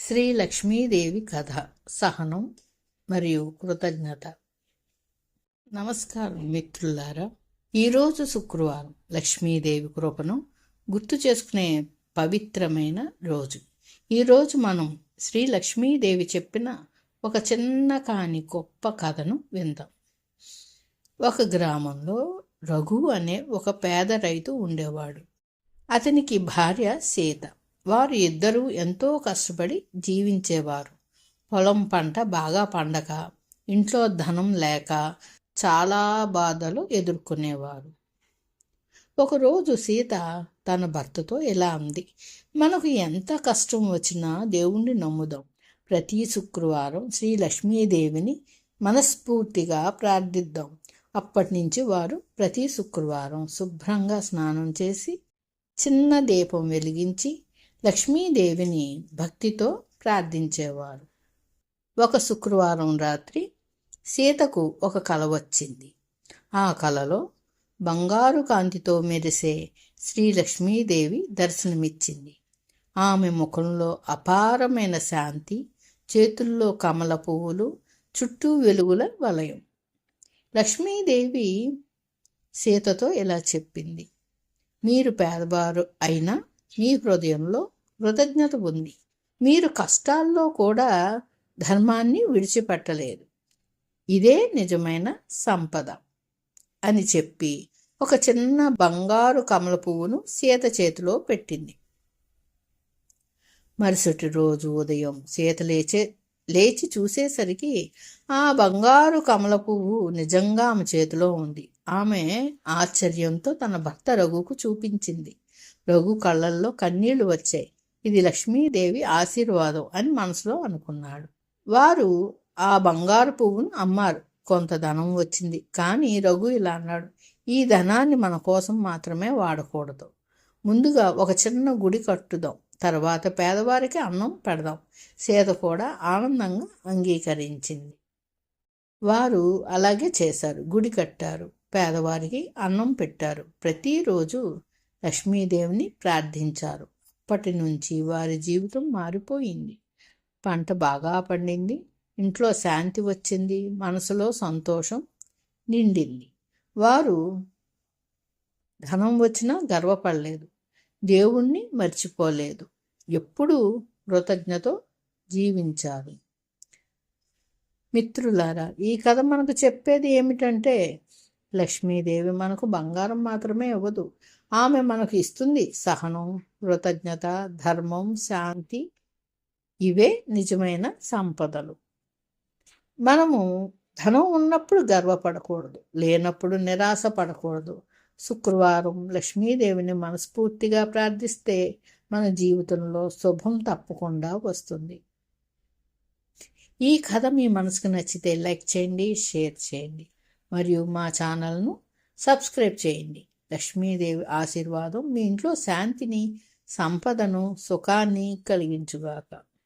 శ్రీ లక్ష్మీదేవి కథ సహనం మరియు కృతజ్ఞత. నమస్కారం మిత్రులారా. ఈరోజు శుక్రవారం, లక్ష్మీదేవి కృపను గుర్తు చేసుకునే పవిత్రమైన రోజు. ఈరోజు మనం శ్రీ లక్ష్మీదేవి చెప్పిన ఒక చిన్న కాని గొప్ప కథను విందాం. ఒక గ్రామంలో రఘు అనే ఒక పేద రైతు ఉండేవాడు. అతనికి భార్య సీత. వారు ఇద్దరూ ఎంతో కష్టపడి జీవించేవారు. పొలం పంట బాగా పండక, ఇంట్లో ధనం లేక చాలా బాధలు ఎదుర్కొనేవారు. ఒకరోజు సీత తన భర్తతో ఇలా అంది: మనకు ఎంత కష్టం వచ్చినా దేవుణ్ణి నమ్ముదాం. ప్రతి శుక్రవారం శ్రీ లక్ష్మీదేవిని మనస్ఫూర్తిగా ప్రార్థిద్దాం. అప్పటి నుంచి వారు ప్రతి శుక్రవారం శుభ్రంగా స్నానం చేసి చిన్న దీపం వెలిగించి లక్ష్మీదేవిని భక్తితో ప్రార్థించేవారు. ఒక శుక్రవారం రాత్రి సీతకు ఒక కల వచ్చింది. ఆ కలలో బంగారు కాంతితో మెరిసే శ్రీ లక్ష్మీదేవి దర్శనమిచ్చింది. ఆమె ముఖంలో అపారమైన శాంతి, చేతుల్లో కమల పువ్వులు, చుట్టూ వెలుగుల వలయం. లక్ష్మీదేవి సీతతో ఇలా చెప్పింది: మీరు పేదవారు అయినా మీ హృదయంలో కృతజ్ఞత ఉంది. మీరు కష్టాల్లో కూడా ధర్మాన్ని విడిచిపెట్టలేదు. ఇదే నిజమైన సంపద అని చెప్పి ఒక చిన్న బంగారు కమల పువ్వును సీత చేతిలో పెట్టింది. మరుసటి రోజు ఉదయం సీత లేచి చూసేసరికి ఆ బంగారు కమల పువ్వు నిజంగా ఆమె చేతిలో ఉంది. ఆమె ఆశ్చర్యంతో తన భర్త రఘుకు చూపించింది. రఘు కళ్ళల్లో కన్నీళ్లు వచ్చాయి. ఇది లక్ష్మీదేవి ఆశీర్వాదం అని మనసులో అనుకున్నాడు. వారు ఆ బంగారు పువ్వును అమ్మారు. కొంత ధనం వచ్చింది. కానీ రఘు ఇలా అన్నాడు: ఈ ధనాన్ని మన కోసం మాత్రమే వాడకూడదు. ముందుగా ఒక చిన్న గుడి కట్టుదాం, తర్వాత పేదవారికి అన్నం పెడదాం. సీత కూడా ఆనందంగా అంగీకరించింది. వారు అలాగే చేశారు. గుడి కట్టారు, పేదవారికి అన్నం పెట్టారు. ప్రతిరోజు లక్ష్మీదేవిని ప్రార్థించారు. అప్పటి నుంచి వారి జీవితం మారిపోయింది. పంట బాగా పండింది, ఇంట్లో శాంతి వచ్చింది, మనసులో సంతోషం నిండింది. వారు ధనం వచ్చినా గర్వపడలేదు, దేవుణ్ణి మర్చిపోలేదు, ఎప్పుడూ కృతజ్ఞతో జీవించారు. మిత్రులారా, ఈ కథ మనకు చెప్పేది ఏమిటంటే, లక్ష్మీదేవి మనకు బంగారం మాత్రమే ఇవ్వదు. ఆమె మనకు ఇస్తుంది సహనం, కృతజ్ఞత, ధర్మం, శాంతి. ఇవే నిజమైన సంపదలు. మనము ధనం ఉన్నప్పుడు గర్వపడకూడదు, లేనప్పుడు నిరాశ పడకూడదు. శుక్రవారం లక్ష్మీదేవిని మనస్ఫూర్తిగా ప్రార్థిస్తే మన జీవితంలో శుభం తప్పకుండా వస్తుంది. ఈ కథ మీ మనసుకు నచ్చితే లైక్ చేయండి, షేర్ చేయండి మరియు మా ఛానల్ను సబ్స్క్రైబ్ చేయండి. లక్ష్మీదేవి ఆశీర్వాదం మీ ఇంట్లో శాంతిని, సంపదను, సుఖాన్ని కలిగించుగాక.